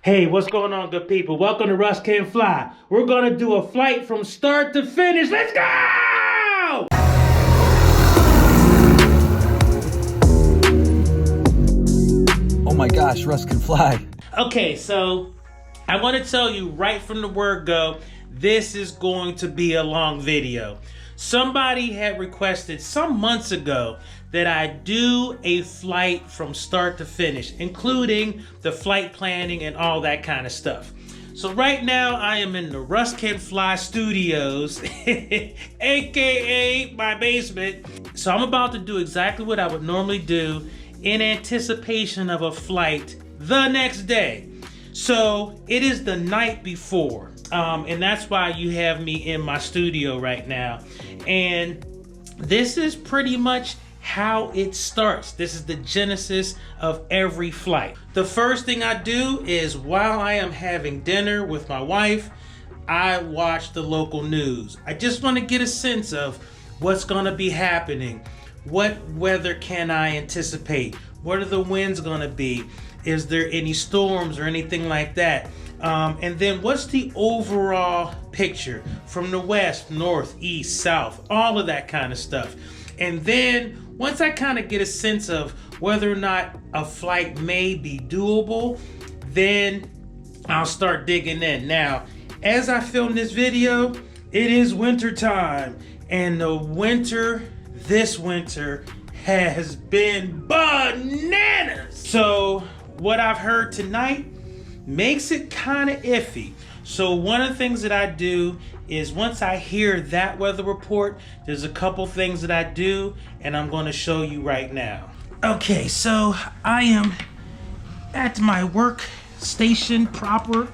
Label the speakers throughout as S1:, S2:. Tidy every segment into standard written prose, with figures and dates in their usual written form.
S1: Hey, what's going on, good people? Welcome to Russ Can Fly. We're gonna do a flight from start to finish. Let's go!
S2: Oh my gosh, Russ can fly.
S1: Okay, so I want to tell you right from the word go, this is going to be a long video. Somebody had requested some months ago that I do a flight from start to finish, including the flight planning and all that kind of stuff. So right now I am in the Russ Can Fly studios, aka my basement. So I'm about to do exactly what I would normally do in anticipation of a flight the next day. So it is the night before, and that's why you have me in my studio right now. And this is pretty much how it starts. This is the genesis of every flight. The first thing I do is, while I am having dinner with my wife, I watch the local news. I just want to get a sense of what's going to be happening. What weather can I anticipate? What are the winds going to be? Is there any storms or anything like that? And then what's the overall picture from the west, north, east, south, all of that kind of stuff. And then once I kind of get a sense of whether or not a flight may be doable, then I'll start digging in. Now, as I film this video, it is winter time, and the winter this winter has been bananas. So what I've heard tonight makes it kind of iffy. So one of the things that I do is, once I hear that weather report, there's a couple things that I do, and I'm going to show you right now. Okay, so I am at my workstation proper,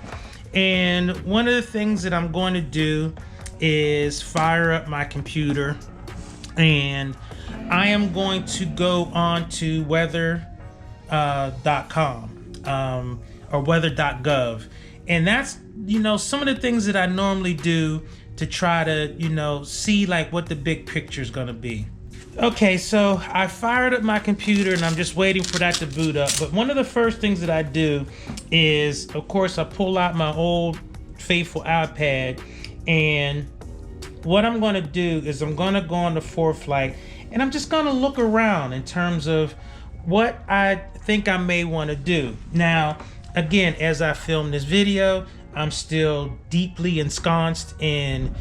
S1: and one of the things that I'm going to do is fire up my computer, and I am going to go on to weather.com or weather.gov. And that's, some of the things that I normally do to try to, see like what the big picture is going to be. Okay, so I fired up my computer and I'm just waiting for that to boot up. But one of the first things that I do is, of course, I pull out my old faithful iPad, and what I'm going to do is I'm going to go on the ForeFlight, and I'm just going to look around in terms of what I think I may want to do. Now, again, as I film this video, I'm still deeply ensconced in,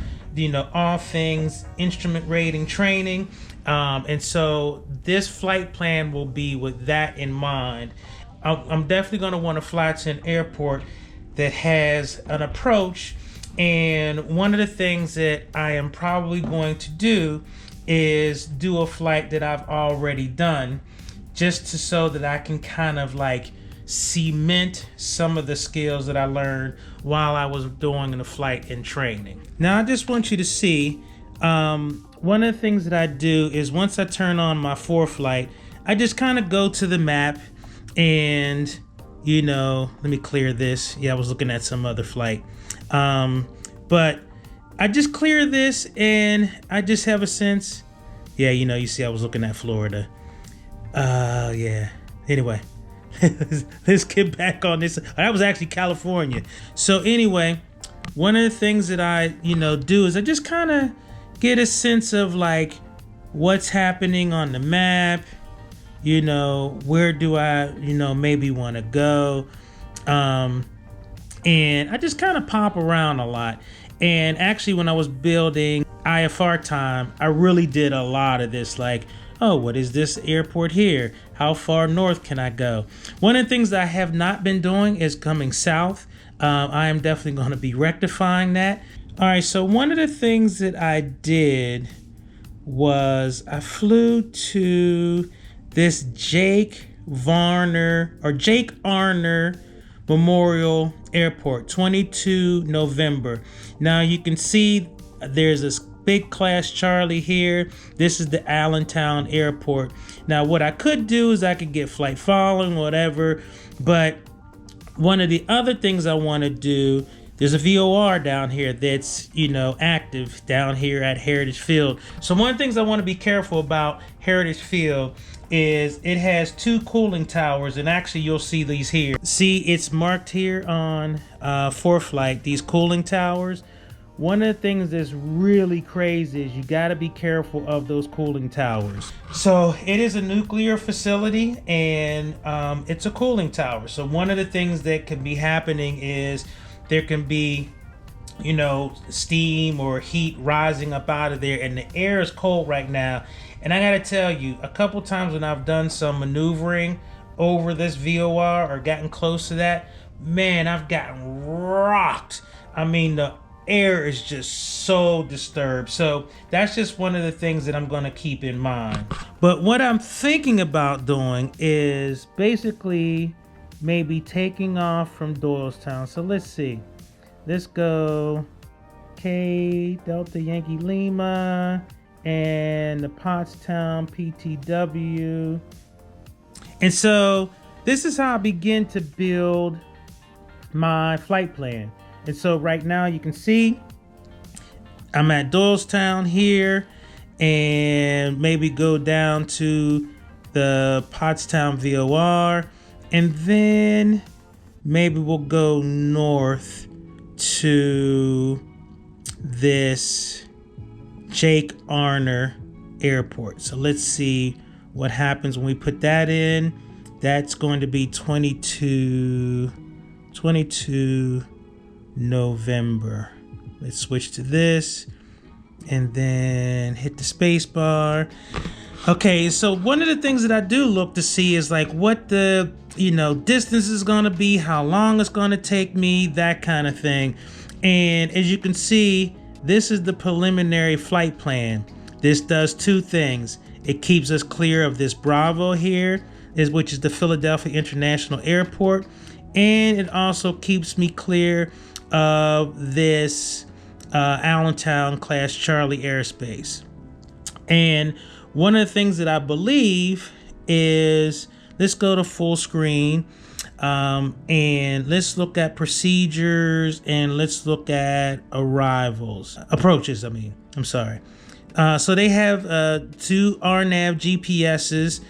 S1: all things instrument rating training. And so this flight plan will be with that in mind. I'm definitely going to want to fly to an airport that has an approach. And one of the things that I am probably going to do is do a flight that I've already done, just so that I can kind of like cement some of the skills that I learned while I was doing the flight and training. Now, I just want you to see, one of the things that I do is, once I turn on my ForeFlight, I just kind of go to the map and, let me clear this. Yeah, I was looking at some other flight. But I just clear this and I just have a sense. Yeah, you see I was looking at Florida. Yeah. Anyway, let's get back on this. That was actually California. So anyway, one of the things that I, do is I just kind of get a sense of like what's happening on the map. Where do I, maybe want to go. And I just kind of pop around a lot. And actually, when I was building IFR time, I really did a lot of this, like, oh, what is this airport here? How far north can I go? One of the things that I have not been doing is coming south. I am definitely going to be rectifying that. All right, so one of the things that I did was I flew to this Jake Arner Memorial Airport, 22 November. Now you can see there's this big class Charlie here. This is the Allentown Airport. Now what I could do is I could get flight following, whatever, but one of the other things I want to do, there's a VOR down here that's, active down here at Heritage Field. So one of the things I want to be careful about Heritage Field is it has 2 cooling towers, and actually you'll see these here. See, it's marked here on ForeFlight, these cooling towers. One of the things that's really crazy is you got to be careful of those cooling towers. So it is a nuclear facility, and it's a cooling tower. So one of the things that can be happening is there can be, you know, steam or heat rising up out of there, and the air is cold right now. And I gotta tell you, a couple times when I've done some maneuvering over this VOR or gotten close to that, man, I've gotten rocked. I mean, the air is just so disturbed. So that's just one of the things that I'm gonna keep in mind. But what I'm thinking about doing is basically maybe taking off from Doylestown. So let's see. Let's go K Delta Yankee Lima and the Pottstown PTW. And so this is how I begin to build my flight plan. And so right now you can see I'm at Doylestown here, and maybe go down to the Pottstown VOR, and then maybe we'll go north to this Jake Arner Airport. So let's see what happens when we put that in. That's going to be 22 November. Let's switch to this and then hit the space bar. Okay, so one of the things that I do look to see is like what the, you know, distance is going to be, how long it's going to take me, that kind of thing. And as you can see, this is the preliminary flight plan. This does 2 things. It keeps us clear of this Bravo here, which is the Philadelphia International Airport. And it also keeps me clear of this Allentown Class Charlie airspace. And one of the things that I believe is, let's go to full screen, and let's look at procedures, and let's look at approaches. I'm sorry. So they have 2 RNAV GPSs,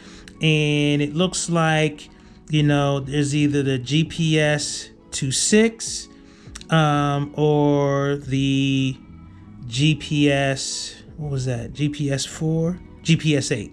S1: and it looks like, you know, there's either the GPS 26 or the GPS, what was that? GPS 4, GPS 8.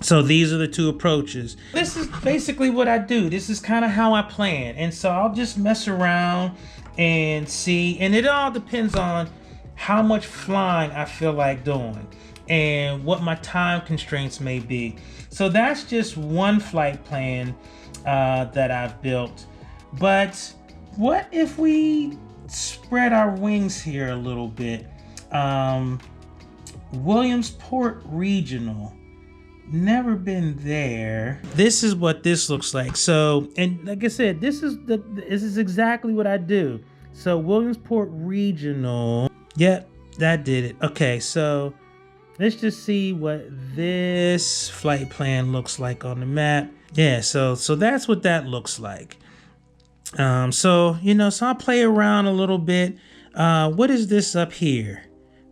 S1: So these are the 2 approaches. This is basically what I do. This is kind of how I plan. And so I'll just mess around and see. And it all depends on how much flying I feel like doing and what my time constraints may be. So that's just one flight plan that I've built. But what if we spread our wings here a little bit? Williamsport Regional. Never been there. This is what this looks like. So, and like I said, this is exactly what I do. So Williamsport Regional. Yep, that did it. Okay, so let's just see what this flight plan looks like on the map. Yeah, so that's what that looks like. So, you know, so I'll play around a little bit. What is this up here?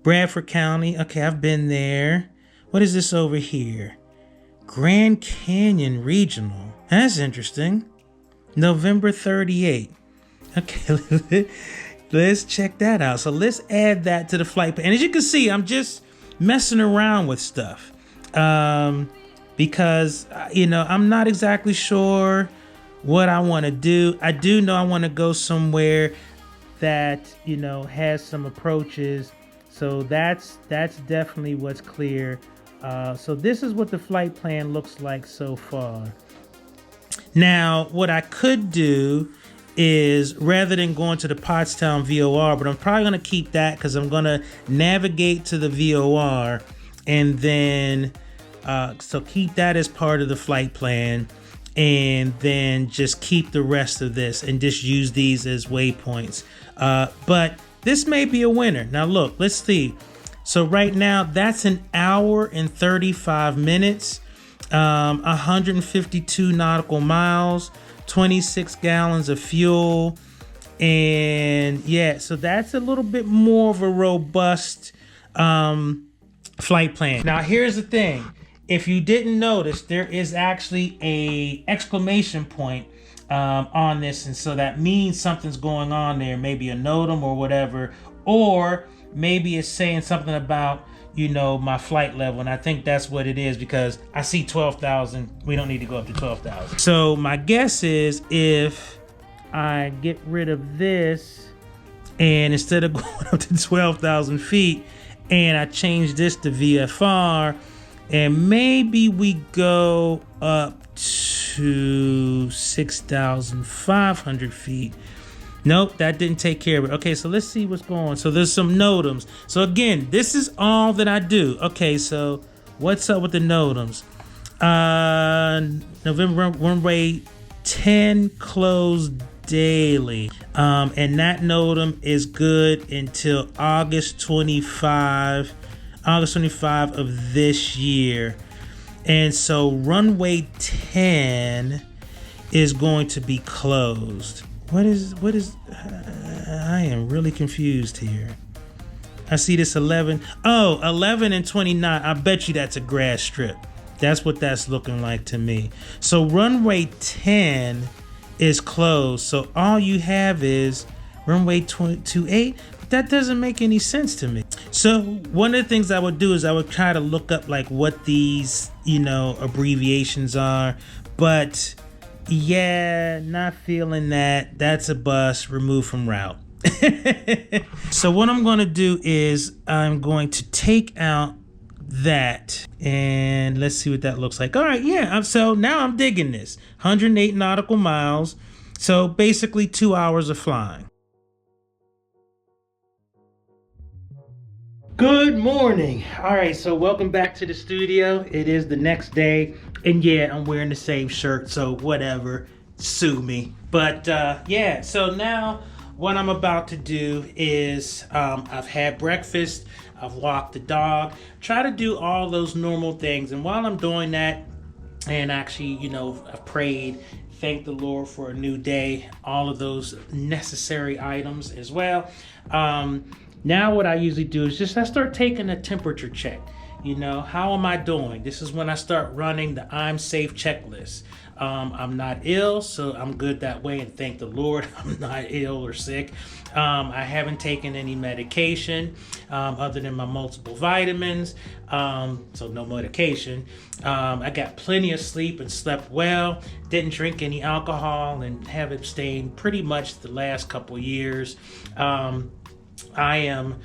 S1: Bradford County. Okay, I've been there. What is this over here? Grand Canyon Regional. That's interesting. November 38. Okay, let's check that out. So let's add that to the flight plan. And as you can see, I'm just messing around with stuff because, you know, I'm not exactly sure what I want to do. I do know I want to go somewhere that, you know, has some approaches. So that's definitely what's clear. So this is what the flight plan looks like so far. Now, what I could do is, rather than going to the Pottstown VOR, but I'm probably going to keep that because I'm going to navigate to the VOR, and then so keep that as part of the flight plan, and then just keep the rest of this and just use these as waypoints. But this may be a winner. Now look, let's see. So right now, that's an hour and 35 minutes, 152 nautical miles, 26 gallons of fuel. And yeah, so that's a little bit more of a robust flight plan. Now, here's the thing. If you didn't notice, there is actually a exclamation point on this, and so that means something's going on there, maybe a NOTAM or whatever, or maybe it's saying something about, you know, my flight level, and I think that's what it is, because I see 12,000. We don't need to go up to 12,000. So my guess is if I get rid of this, and instead of going up to 12,000 feet, and I change this to VFR, and maybe we go up to 6,500 feet. Nope, that didn't take care of it. Okay, so let's see what's going on. So there's some NOTAMs. So again, this is all that I do. Okay, so what's up with the NOTAMs? November runway 10 closed daily. And that NOTAM is good until August 25 of this year. And so runway 10 is going to be closed. What is I am really confused here. I see this 11. Oh, 11 and 29. I bet you that's a grass strip. That's what that's looking like to me. So runway 10 is closed. So all you have is runway 28. That doesn't make any sense to me. So one of the things I would do is I would try to look up like what these, you know, abbreviations are. But yeah, not feeling that. That's a bus. Remove from route. So what I'm going to do is I'm going to take out that, and let's see what that looks like. All right, yeah. So now I'm digging this. 108 nautical miles. So basically 2 hours of flying. Good morning. All right, so welcome back to the studio. It is the next day, and yeah, I'm wearing the same shirt, so whatever, sue me. But yeah, so now what I'm about to do is I've had breakfast, I've walked the dog, try to do all those normal things, and while I'm doing that, and actually, you know, I've prayed, thank the Lord for a new day, all of those necessary items as well. Now what I usually do is just I start taking a temperature check. You know, how am I doing? This is when I start running the I'm safe checklist. I'm not ill, so I'm good that way, and thank the Lord I'm not ill or sick. I haven't taken any medication other than my multiple vitamins, so no medication. I got plenty of sleep and slept well, didn't drink any alcohol, and have abstained pretty much the last couple years. I am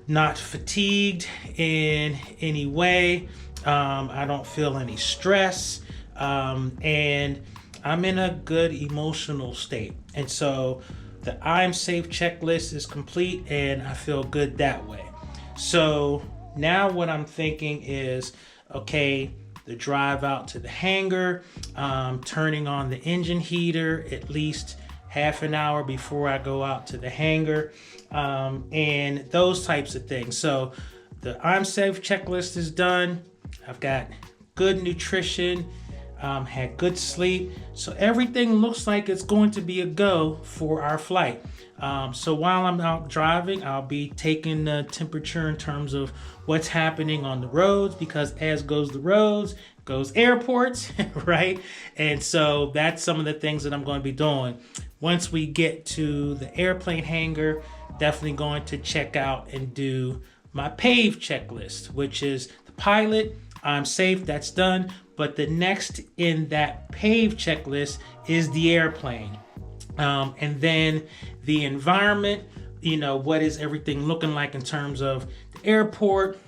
S1: not fatigued in any way. I don't feel any stress. And I'm in a good emotional state. And so the I'm safe checklist is complete, and I feel good that way. So now what I'm thinking is, okay, the drive out to the hangar, turning on the engine heater at least half an hour before I go out to the hangar, and those types of things. So the I'm safe checklist is done. I've got good nutrition, had good sleep. So everything looks like it's going to be a go for our flight. So while I'm out driving, I'll be taking the temperature in terms of what's happening on the roads, because as goes the roads, goes airports, right? And so that's some of the things that I'm going to be doing. Once we get to the airplane hangar, definitely going to check out and do my PAVE checklist, which is the pilot, I'm safe, that's done. But the next in that PAVE checklist is the airplane. And then the environment, you know, what is everything looking like in terms of the airport,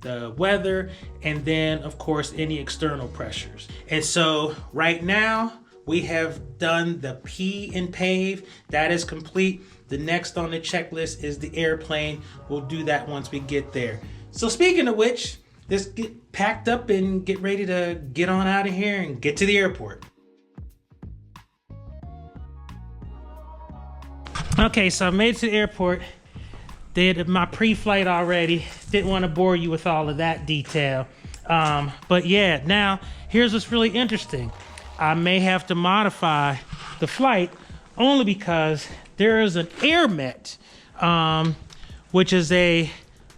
S1: the weather, and then of course any external pressures. And so right now we have done the P in PAVE. That is complete. The next on the checklist is the airplane. We'll do that once we get there. So speaking of which, let's get packed up and get ready to get on out of here and get to the airport. Okay, so I made it to the airport. Did my pre-flight already. Didn't want to bore you with all of that detail. But yeah, now here's what's really interesting. I may have to modify the flight only because there is an AirMet, which is a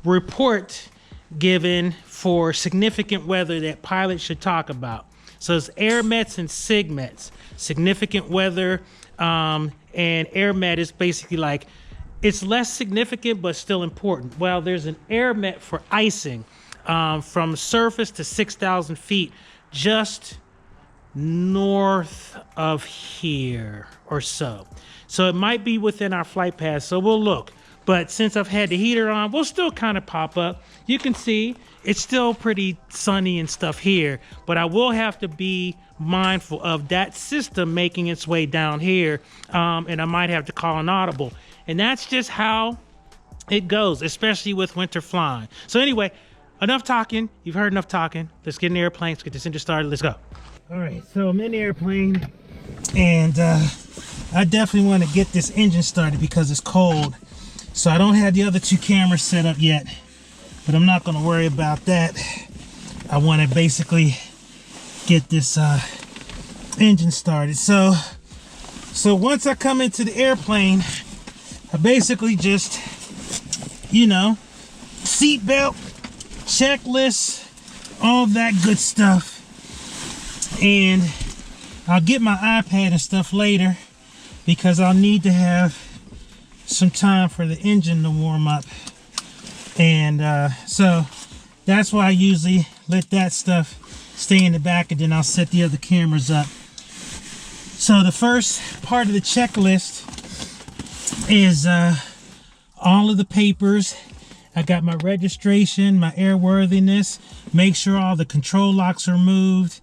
S1: report given for significant weather that pilots should talk about. So it's air mets and sig mets. Significant weather, and air met is basically like, it's less significant but still important. Well, there's an air met for icing from surface to 6,000 feet just north of here or so. So it might be within our flight path, so we'll look. But since I've had the heater on, we'll still kind of pop up. You can see it's still pretty sunny and stuff here, but I will have to be mindful of that system making its way down here, and I might have to call an audible. And that's just how it goes, especially with winter flying. So anyway, enough talking. You've heard enough talking. Let's get in the airplane. Let's get this engine started. Let's go. All right, so I'm in the airplane, and I definitely want to get this engine started because it's cold. So I don't have the other two cameras set up yet, but I'm not going to worry about that. I want to basically get this engine started. So once I come into the airplane, I basically just, you know, seatbelt, checklist, all that good stuff. And I'll get my iPad and stuff later because I'll need to have some time for the engine to warm up. And so that's why I usually let that stuff stay in the back, and then I'll set the other cameras up. So the first part of the checklist is all of the papers. I got my registration, my airworthiness, make sure all the control locks are moved,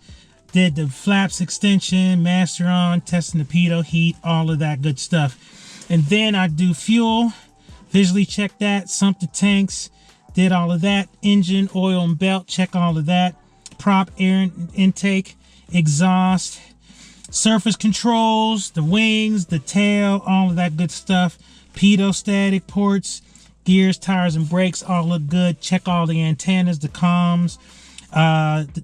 S1: did the flaps extension, master on, testing the pitot, heat, all of that good stuff. And then I do fuel, visually check that, sump the tanks, did all of that, engine, oil, and belt, check all of that, prop, air intake, exhaust, surface controls, the wings, the tail, all of that good stuff, pitot static ports, gears, tires, and brakes all look good. Check all the antennas, the comms,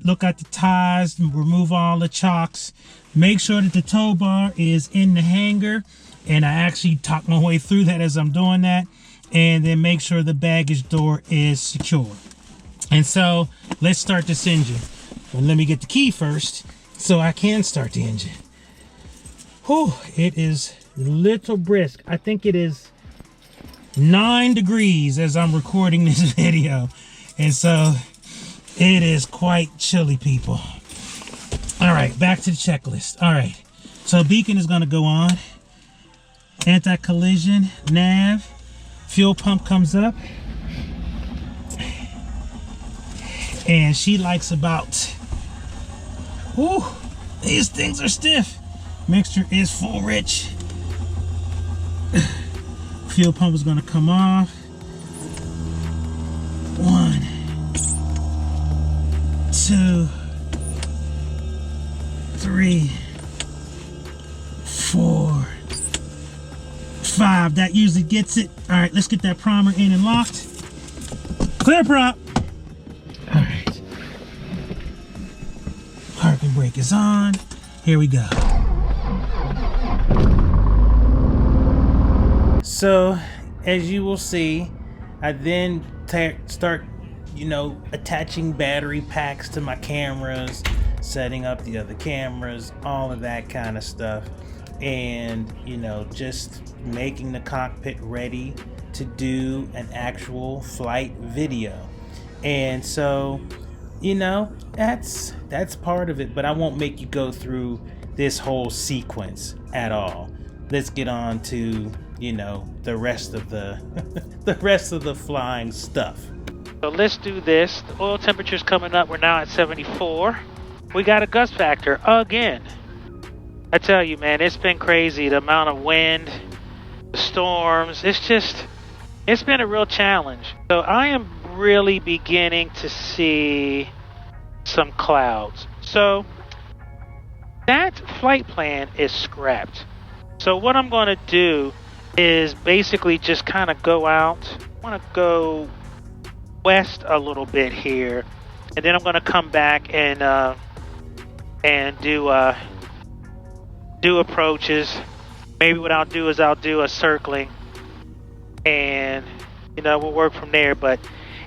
S1: look at the ties, remove all the chocks, make sure that the tow bar is in the hangar, and I actually talk my way through that as I'm doing that, and then make sure the baggage door is secure. And so let's start this engine. Well, let me get the key first so I can start the engine. Whew, it is a little brisk. I think it is 9 degrees as I'm recording this video, and so it is quite chilly, people. All right, back to the checklist. All right, so beacon is going to go on, anti-collision, nav, fuel pump comes up, and she likes about, whoo, these things are stiff. Mixture is full rich. Fuel pump is going to come off. 1, 2, 3, 4, 5. That usually gets it. All right, let's get that primer in and locked. Clear prop. All right. Parking brake is on. Here we go. So, as you will see, I then start, you know, attaching battery packs to my cameras, setting up the other cameras, all of that kind of stuff, and, you know, just making the cockpit ready to do an actual flight video. And so, you know, that's part of it, but I won't make you go through this whole sequence at all. Let's get on to, you know, the rest of the the rest of the flying stuff. So let's do this. The oil temperature's coming up. We're now at 74. We got a gust factor again. I tell you, man, it's been crazy. The amount of wind, the storms, it's been a real challenge. So I am really beginning to see some clouds. So that flight plan is scrapped. So what I'm going to do is basically just kind of go out. I want to go west a little bit here, and then I'm going to come back and do approaches. Maybe what I'll do is I'll do a circling, and you know, we'll work from there. But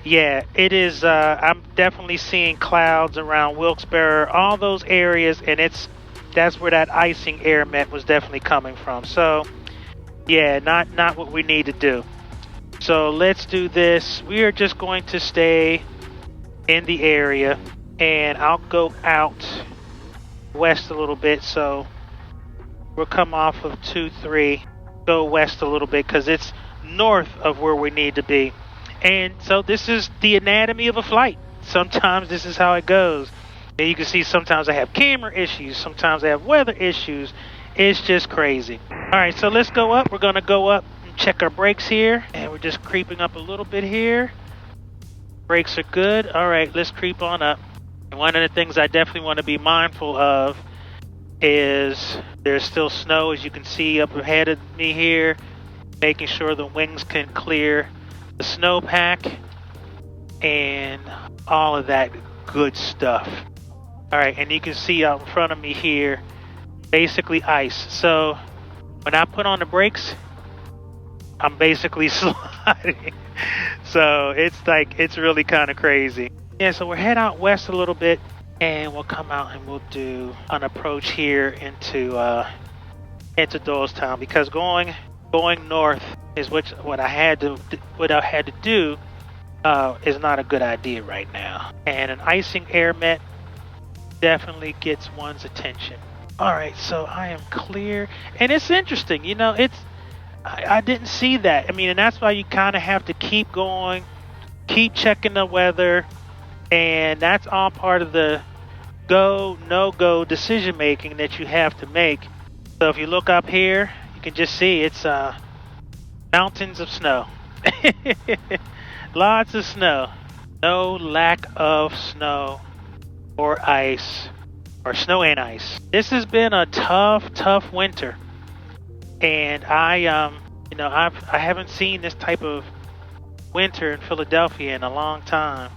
S1: Yeah, it is. I'm definitely seeing clouds around Wilkes-Barre, all those areas, and that's where that icing air met was definitely coming from. So yeah, not what we need to do. So let's do this. We are just going to stay in the area, and I'll go out west a little bit. So we'll come off of 2-3, go west a little bit because it's north of where we need to be. And so this is the anatomy of a flight. Sometimes this is how it goes. And you can see sometimes I have camera issues, sometimes I have weather issues. It's just crazy. All right, so let's go up. We're going to go up and check our brakes here. And we're just creeping up a little bit here. Brakes are good. All right, let's creep on up. And one of the things I definitely want to be mindful of is there's still snow, as you can see up ahead of me here. Making sure the wings can clear the snowpack and all of that good stuff. All right, and you can see out in front of me here, basically ice. So when I put on the brakes, I'm basically sliding. So it's really kind of crazy. Yeah, so we'll head out west a little bit, and we'll come out and we'll do an approach here into Doylestown, because going north is what I had to do is not a good idea right now. And an icing air met definitely gets one's attention. All right, so I am clear, and it's interesting. I didn't see that. I mean, and that's why you kind of have to keep going, keep checking the weather, and that's all part of the go no go decision making that you have to make. So if you look up here, you can just see it's mountains of snow. Lots of snow. No lack of snow or ice, or snow and ice. This has been a tough winter, and I haven't seen this type of winter in Philadelphia in a long time.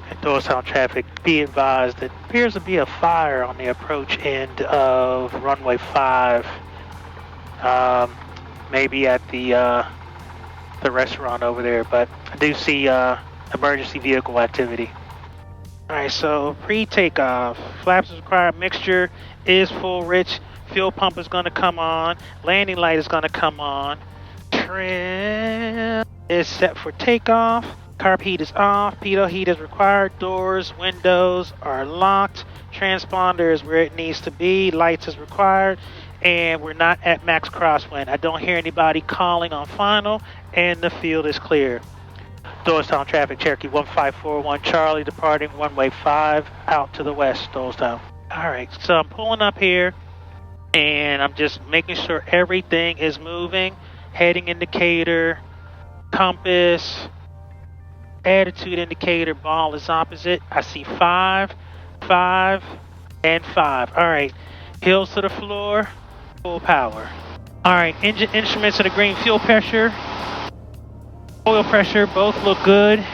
S1: And Doylestown traffic, be advised that there appears to be a fire on the approach end of runway 5. Maybe at the restaurant over there, but I do see emergency vehicle activity. Alright, so pre-takeoff, flaps is required, mixture is full rich, fuel pump is going to come on, landing light is going to come on, trim is set for takeoff, carb heat is off, pitot heat is required, doors, windows are locked, transponder is where it needs to be, lights is required, and we're not at max crosswind. I don't hear anybody calling on final, and the field is clear. Doylestown traffic, Cherokee 1541 Charlie, departing runway 5 out to the west, Doylestown. Alright, so I'm pulling up here, and I'm just making sure everything is moving. Heading indicator, compass, attitude indicator, ball is opposite. I see 5, 5, and 5. Alright, heels to the floor, full power. Alright, engine instruments to the green, fuel pressure, oil pressure, both look good.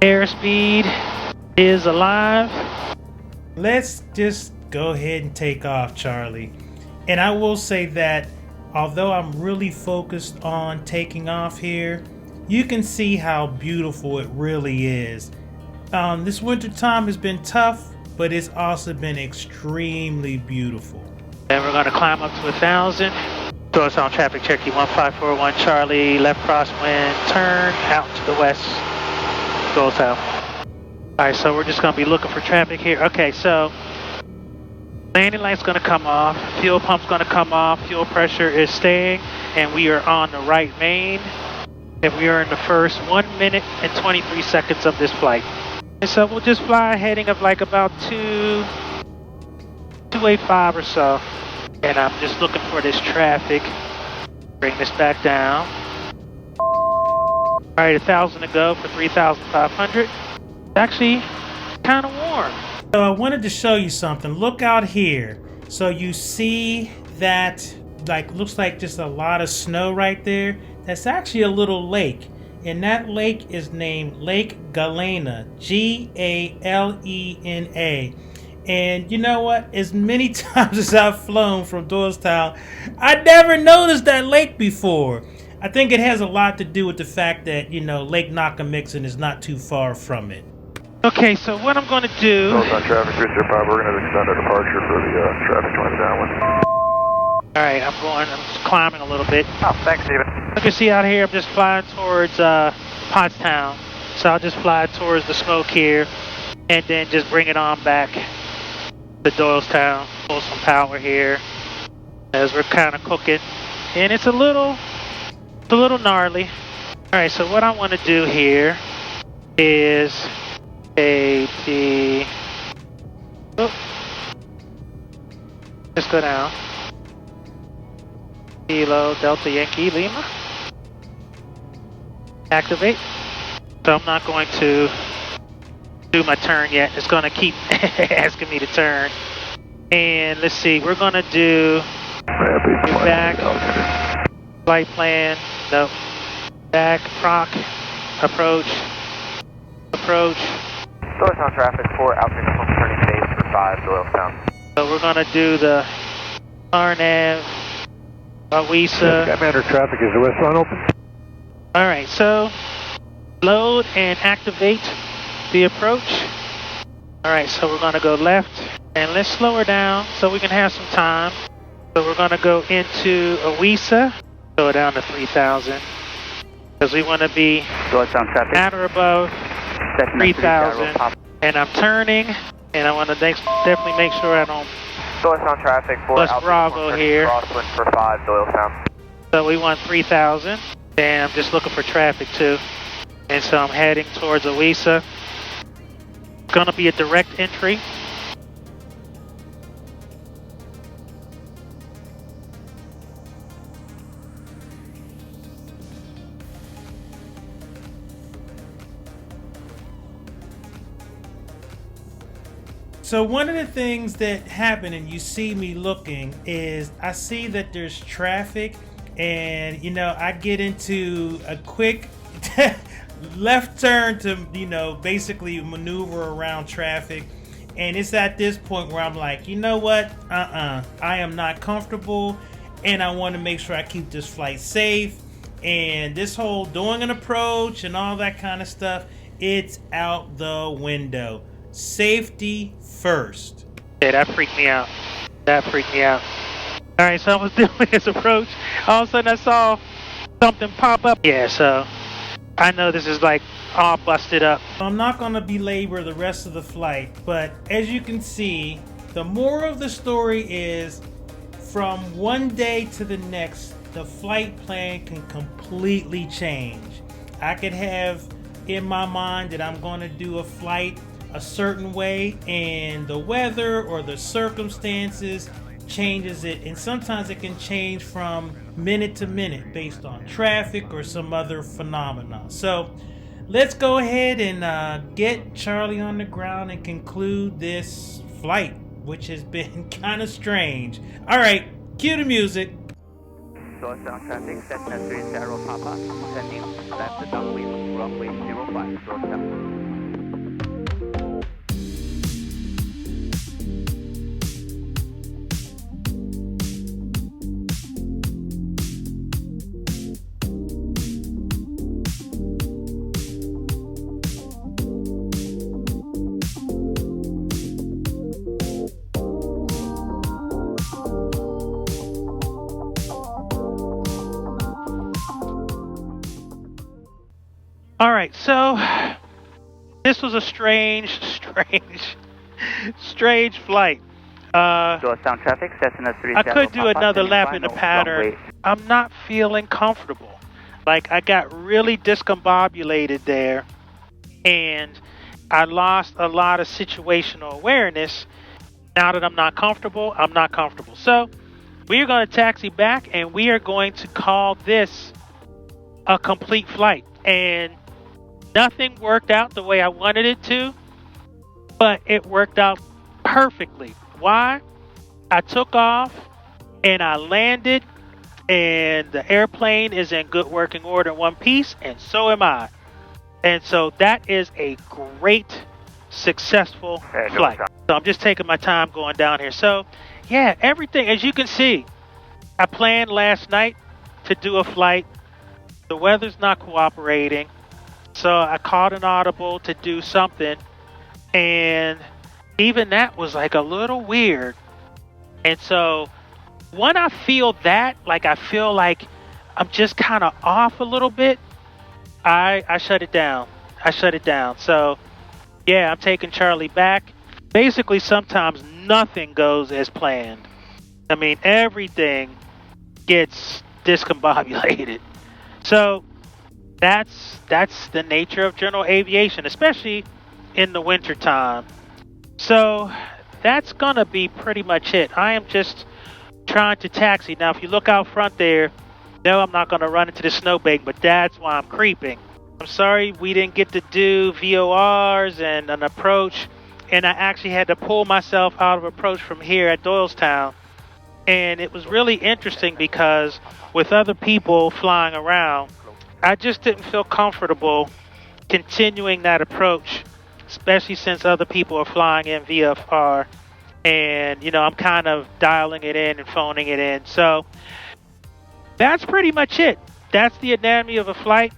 S1: Airspeed is alive.
S3: Let's just go ahead and take off, Charlie. And I will say that although I'm really focused on taking off here, you can see how beautiful it really is. This winter time has been tough, but it's also been extremely beautiful.
S1: And we're going to climb up to 1,000. Doylestown traffic, Cherokee 1541 Charlie, left crosswind, turn out to the west, Doylestown. Alright, so we're just going to be looking for traffic here. Okay, so landing light's going to come off, fuel pump's going to come off, fuel pressure is staying, and we are on the right main. And we are in the first 1 minute and 23 seconds of this flight. And so we'll just fly a heading of like about 285 or so. And I'm just looking for this traffic. Bring this back down. Alright, 1,000 to go for 3,500. It's actually kind of warm.
S3: So I wanted to show you something. Look out here. So you see that, looks like just a lot of snow right there. That's actually a little lake. And that lake is named Lake Galena. Galena. And you know what? As many times as I've flown from Doylestown, I never noticed that lake before. I think it has a lot to do with the fact that, Lake Nakamixon is not too far from it. Okay, so what I'm going to do...
S4: Close on traffic, 305, we're going to extend our departure for the traffic joint downwind.
S3: Alright, I'm just climbing a little bit.
S4: Oh, thanks, Steven.
S3: You can see out here, I'm just flying towards Pottstown. So I'll just fly towards the smoke here, and then just bring it on back to Doylestown. Pull some power here, as we're kind of cooking. And it's a little gnarly. Alright, so what I want to do here is just go down. Kilo Delta Yankee Lima. Activate. So I'm not going to do my turn yet. It's going to keep asking me to turn. And let's see, we're going to do back, flight plan, no, back, proc, approach.
S4: Doylestown traffic 4, altitude home turning base for 5, Doylestown.
S3: So we're going to do the RNAV, Awisa.
S4: Commander traffic, is the west line open?
S3: Alright, so load and activate the approach. Alright, so we're going to go left, and let's slow her down so we can have some time. So we're going to go into Awisa, go down to 3,000, because we want to be at or above 3,000. And I'm turning, and I want to definitely make sure I don't
S4: Doylestown traffic 4,
S3: bust Bravo here.
S4: Crosswind for 5, Doylestown.
S3: So we want 3,000, and I'm just looking for traffic too. And so I'm heading towards Awisa. It's gonna be a direct entry. So one of the things that happen, and you see me looking, is I see that there's traffic, and I get into a quick left turn to basically maneuver around traffic. And it's at this point where I'm like, you know what, I am not comfortable, and I want to make sure I keep this flight safe. And this whole doing an approach and all that kind of stuff, it's out the window. Safety first. Yeah, that freaked me out. Alright, so I was doing this approach. All of a sudden I saw something pop up. Yeah, so I know this is like all busted up. I'm not going to belabor the rest of the flight, but as you can see, the moral of the story is from one day to the next, the flight plan can completely change. I could have in my mind that I'm going to do a flight a certain way, and the weather or the circumstances changes it, and sometimes it can change from minute to minute based on traffic or some other phenomenon. So let's go ahead and get Charlie on the ground and conclude this flight, which has been kind of strange. All right, cue the music.
S4: Doylestown traffic, Cessna 30 Papa, sending left to downwind, runway 05, Doylestown.
S3: All right, so this was a strange flight.
S4: Doylestown traffic, Cessna 30
S3: I could do another lap in the pattern. I'm not feeling comfortable. Like, I got really discombobulated there, and I lost a lot of situational awareness. Now that I'm not comfortable, I'm not comfortable. So we are going to taxi back, and we are going to call this a complete flight. And nothing worked out the way I wanted it to, but it worked out perfectly. Why? I took off and I landed, and the airplane is in good working order in one piece, and so am I. And so that is a great, successful flight. So I'm just taking my time going down here. So yeah, everything, as you can see, I planned last night to do a flight the weather's not cooperating. So I called an audible to do something, and even that was like a little weird. And so when I feel that, like I feel like I'm just kind of off a little bit, I shut it down. I shut it down. So yeah, I'm taking Charlie back. Basically, sometimes nothing goes as planned. I mean, everything gets discombobulated. So that's the nature of general aviation, especially in the winter time. So that's gonna be pretty much it. I am just trying to taxi. Now, if you look out front there, no, I'm not gonna run into the snowbank, but that's why I'm creeping. I'm sorry we didn't get to do VORs and an approach, and I actually had to pull myself out of approach from here at Doylestown. And it was really interesting because with other people flying around, I just didn't feel comfortable continuing that approach, especially since other people are flying in VFR. And, you know, I'm kind of dialing it in and phoning it in. So that's pretty much it. That's the anatomy of a flight.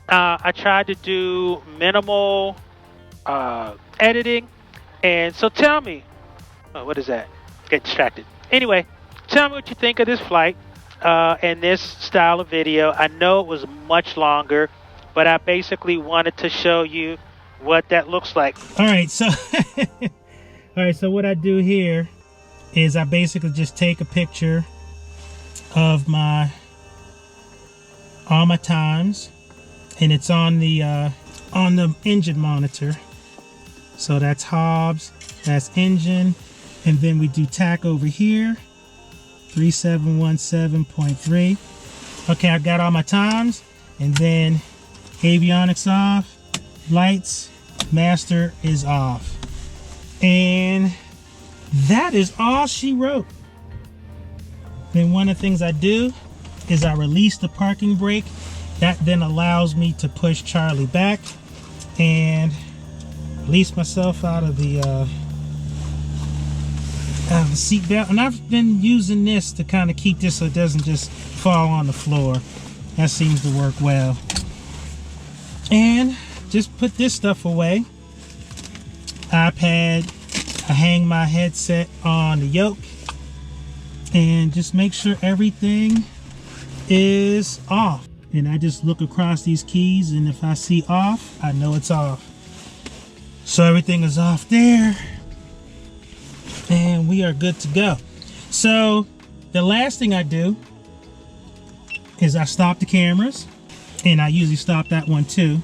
S3: I tried to do minimal editing. And so tell me, what is that? Get distracted. Anyway, tell me what you think of this flight and this style of video. I know it was much longer, but I basically wanted to show you what that looks like.
S1: All right, so so what I do here is I basically just take a picture of all my times, and it's on the engine monitor. So that's Hobbs, that's engine, and then we do TAC over here, 3717.3. Okay, I've got all my times, and then avionics off, lights, master is off. And that is all she wrote. Then one of the things I do is I release the parking brake. That then allows me to push Charlie back and release myself out of the seat belt. And I've been using this to kind of keep this so it doesn't just fall on the floor. That seems to work well. And just put this stuff away. iPad, I hang my headset on the yoke and just make sure everything is off. And I just look across these keys, and if I see off, I know it's off. So everything is off there, and we are good to go. So the last thing I do is I stop the cameras, and I usually stop that one too,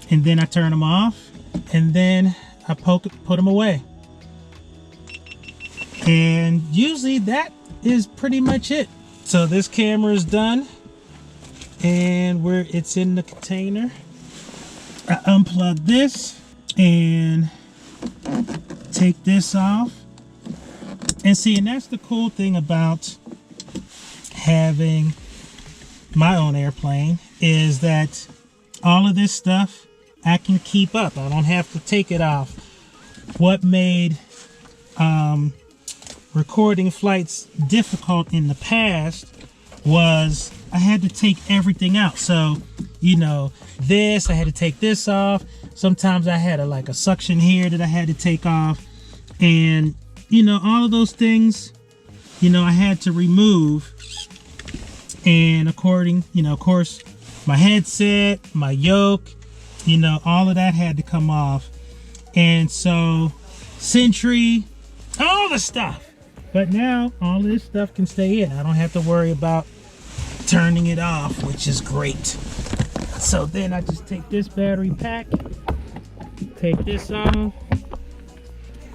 S1: and then I turn them off, and then I put them away. And usually that is pretty much it. So this camera is done, and it's in the container. I unplug this and take this off. And see, and that's the cool thing about having my own airplane, is that all of this stuff I can keep up. I don't have to take it off. What made recording flights difficult in the past was I had to take everything out. So, you know, I had to take this off. Sometimes I had a suction here that I had to take off. And, you know, all of those things, you know, I had to remove. And of course, my headset, my yoke, you know, all of that had to come off. And so, Sentry, all the stuff. But now all this stuff can stay in. I don't have to worry about turning it off, which is great. So then I just take this battery pack, take this off,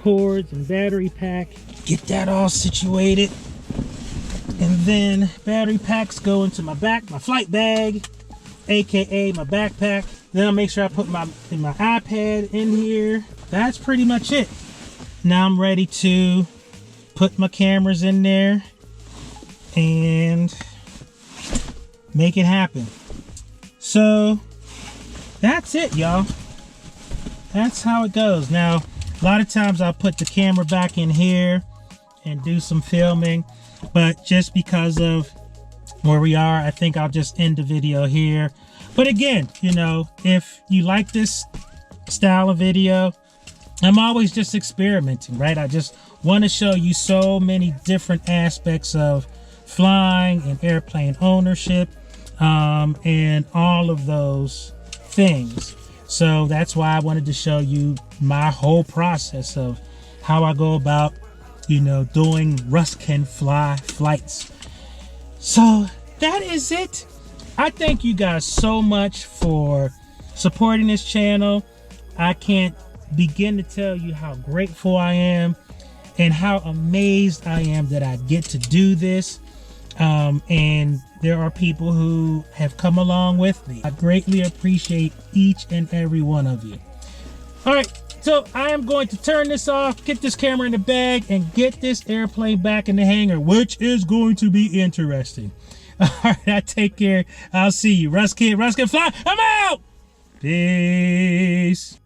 S1: cords and battery pack, get that all situated. And then battery packs go into my flight bag, aka my backpack. Then I'll make sure I put my iPad in here. That's pretty much it. Now I'm ready to put my cameras in there and make it happen. So that's it, y'all. That's how it goes. Now, a lot of times I'll put the camera back in here and do some filming, but just because of where we are. I think I'll just end the video here. But again, you know, if you like this style of video, I'm always just experimenting, right? I just want to show you so many different aspects of flying and airplane ownership, and all of those things. So that's why I wanted to show you my whole process of how I go about, you know, doing Russ Can Fly flights. So that is it. I thank you guys so much for supporting this channel. I can't begin to tell you how grateful I am and how amazed I am that I get to do this. And there are people who have come along with me. I greatly appreciate each and every one of you. All right, so I am going to turn this off, get this camera in the bag, and get this airplane back in the hangar, which is going to be interesting. All right, I take care. I'll see you. Russ Can Fly. I'm out. Peace.